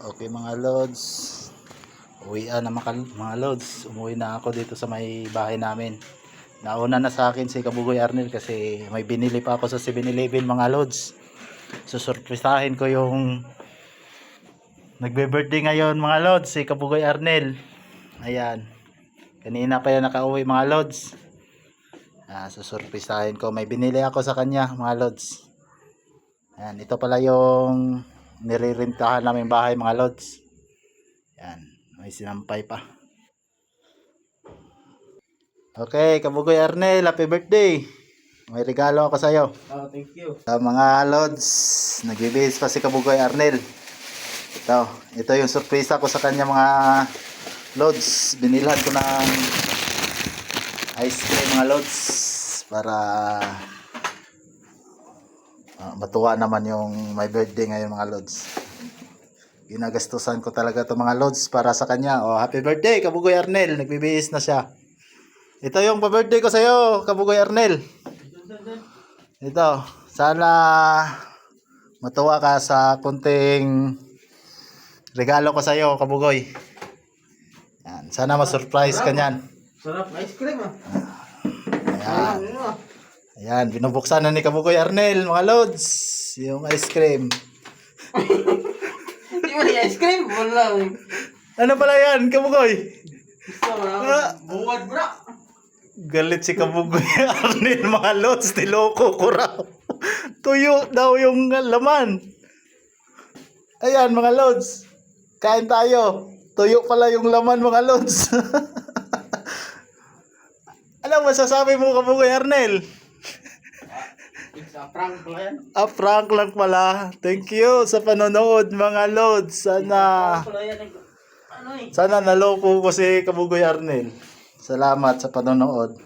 Okay mga lods, uwian na mga lods. Umuwi na ako dito sa may bahay namin. Nauna na sa akin si Kabugoy Arnel kasi may binili pa ako sa 7-Eleven mga lods. Susurprisahin ko yung nagbe-birthday ngayon mga lods, si Kabugoy Arnel. Ayan, kanina pa yan nakauwi mga lods. Susurprisahin ko, may binili ako sa kanya mga lods. Ayan, ito pala yung nirerentahan namin bahay mga lods. Yan, may sinampay pa. Okay, Kabugoy Arnel, happy birthday. May regalo ako sa iyo. Oh, thank you. Sa mga lods, nagbibihis pa si Kabugoy Arnel. Ito yung surpresa ko sa kanya mga lods. Binilhan ko ng ice cream mga lods para matuwa naman yung my birthday ngayon mga lods. Ginagastusan ko talaga to mga lods para sa kanya. Oh, happy birthday Kabugoy Arnel. Nagbibihis na siya. Ito yung pa-birthday ko sa iyo, Kabugoy Arnel. Ito, sana matuwa ka sa kunting regalo ko sa iyo, Kabugoy. Yan, sana ma-surprise ka niyan. Sarap ice cream ah. Ayan. Ayan, binubuksan na ni Kabugoy Arnel, mga lods, yung ice cream. Hindi mo ice cream? Wala. Ano pala yan, Kabugoy? Gusto mo na. Buwad bro. Galit si Kabugoy Arnel, mga lods, niloko ko raw. Tuyo daw yung laman. Ayan mga lods, kain tayo. Tuyo pala yung laman mga lods. Ano masasabi mo Kabugoy Arnel? It's a prank pala yan. Prank lang pala. Thank you sa panonood mga lods. Sana Pala yan. Ano eh. naloko ko si Kabugoy Arnel. Salamat sa panonood.